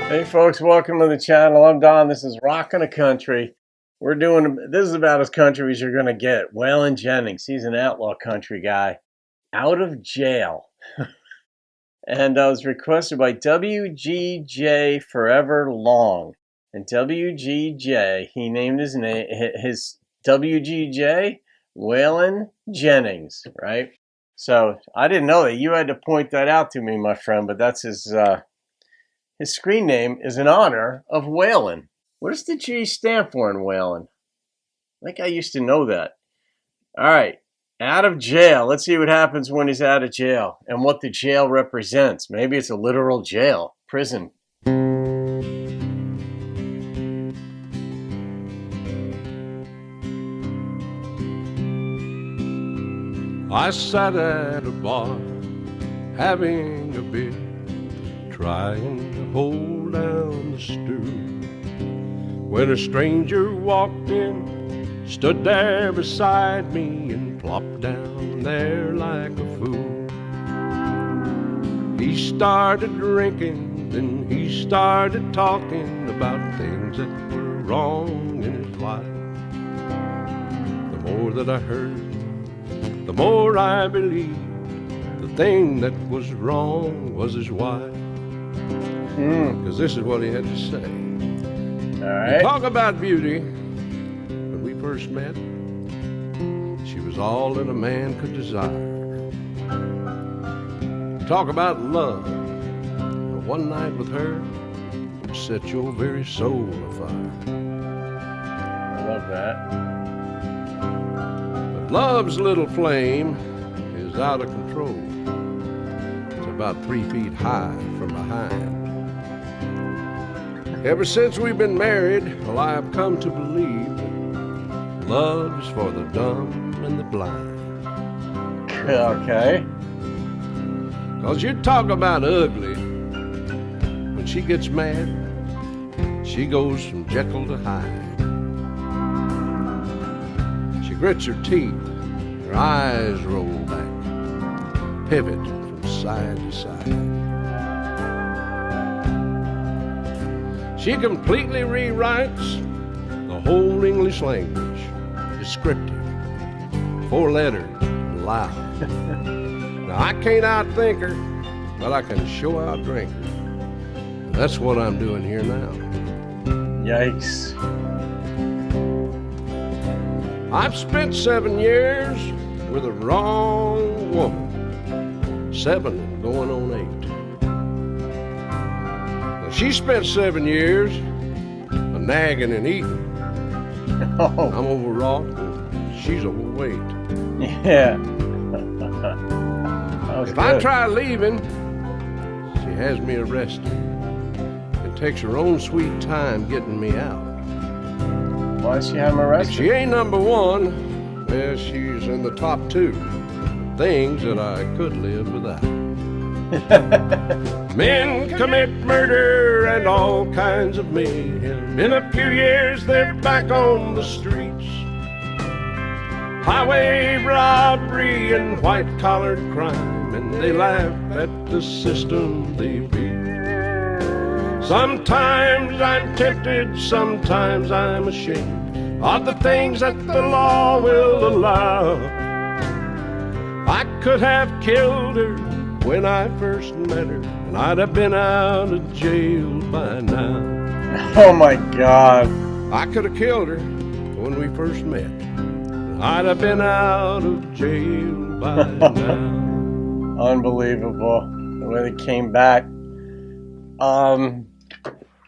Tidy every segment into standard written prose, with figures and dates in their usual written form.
Hey folks, welcome to the channel. I'm Don. This is Rockin' the Country. This is about as country as you're gonna get. Waylon Jennings, he's an outlaw country guy, out of jail. And was requested by WGJ Forever Long. And WGJ, he named his name, his WGJ, Waylon Jennings, right? So I didn't know that. You had to point that out to me, my friend, but that's his screen name is in honor of Waylon. What does the G stand for in Waylon? I think I used to know that. All right. Out of jail. Let's see what happens when he's out of jail and what the jail represents. Maybe it's a literal jail, prison. I sat at a bar having a beer, trying to hold down the stew, when a stranger walked in, stood there beside me, and plopped down there like a fool. He started drinking, then he started talking about things that were wrong in his life. The more that I heard, the more I believed the thing that was wrong was his wife. Because this is what he had to say. All right. Talk about beauty. When we first met, she was all that a man could desire. Talk about love. One night with her would set your very soul afire. I love that. But love's little flame is out of control. It's about 3 feet high from behind. Ever since we've been married, well, I have come to believe that love is for the dumb and the blind. Okay. 'Cause you talk about ugly. When she gets mad, she goes from Jekyll to Hyde. She grits her teeth, her eyes roll back, pivot from side to side. She completely rewrites the whole English language, descriptive, 4-lettered, loud. Now, I can't outthink her, but I can show outdrink her. That's what I'm doing here now. Yikes. I've spent 7 years with a wrong woman, 7 and going on 8. She spent 7 years nagging and eating. Oh. I'm overwrought and she's overweight. Yeah. If I try leaving, she has me arrested and takes her own sweet time getting me out. Why does she have him arrested? If she ain't number 1, well, she's in the top 2. Things that I could live without. Men commit murder and all kinds of mayhem. In a few years they're back on the streets. Highway robbery and white-collared crime, and they laugh at the system they beat. Sometimes I'm tempted, sometimes I'm ashamed of the things that the law will allow. I could have killed her when I first met her, and I'd have been out of jail by now. Oh my God. I could have killed her when we first met, and I'd have been out of jail by now. Unbelievable. The way they came back.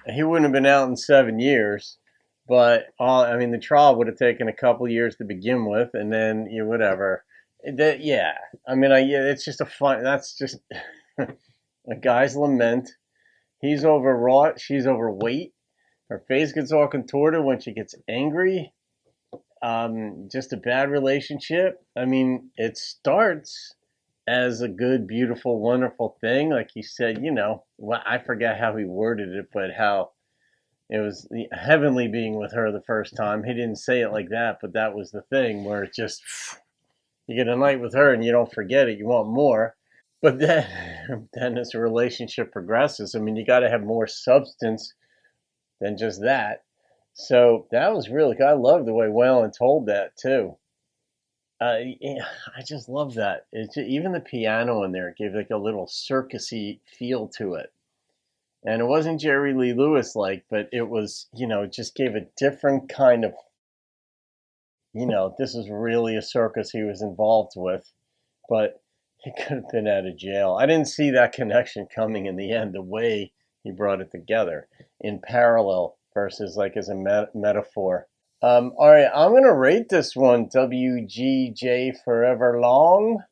He wouldn't have been out in 7 years, but I mean, the trial would have taken a couple years to begin with, and then whatever. Yeah, I mean, it's just that's just a guy's lament. He's overwrought. She's overweight. Her face gets all contorted when she gets angry. Just a bad relationship. I mean, it starts as a good, beautiful, wonderful thing. Like he said, well, I forget how he worded it, but how it was heavenly being with her the first time. He didn't say it like that, but that was the thing where it just... You get a night with her and you don't forget it. You want more. But then as the relationship progresses, I mean, you got to have more substance than just that. So that was really good. I love the way Waylon told that too. Yeah, I just love that. Even the piano in there gave like a little circusy feel to it. And it wasn't Jerry Lee Lewis like, but it was, it just gave a different kind of, this is really a circus he was involved with, but he could have been out of jail. I didn't see that connection coming in the end, the way he brought it together in parallel versus like as a metaphor. All right, I'm going to rate this one WGJ Forever Long.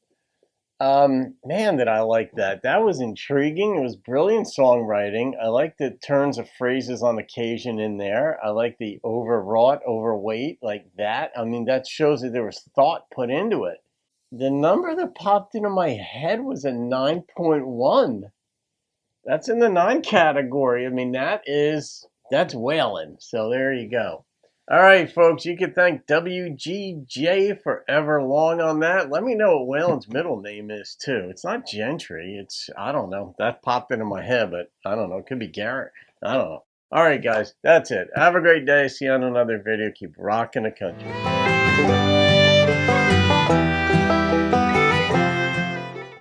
Man, did I like that. That was intriguing. It was brilliant songwriting. I like the turns of phrases on occasion in there. I like the overwrought, overweight, like that. I mean, that shows that there was thought put into it. The number that popped into my head was a 9.1. That's in the 9 category. I mean, that's whaling. So there you go. All right, folks, you can thank WGJ Forever Long on that. Let me know what Waylon's middle name is, too. It's not Gentry. I don't know. That popped into my head, but I don't know. It could be Garrett. I don't know. All right, guys, that's it. Have a great day. See you on another video. Keep rocking the country.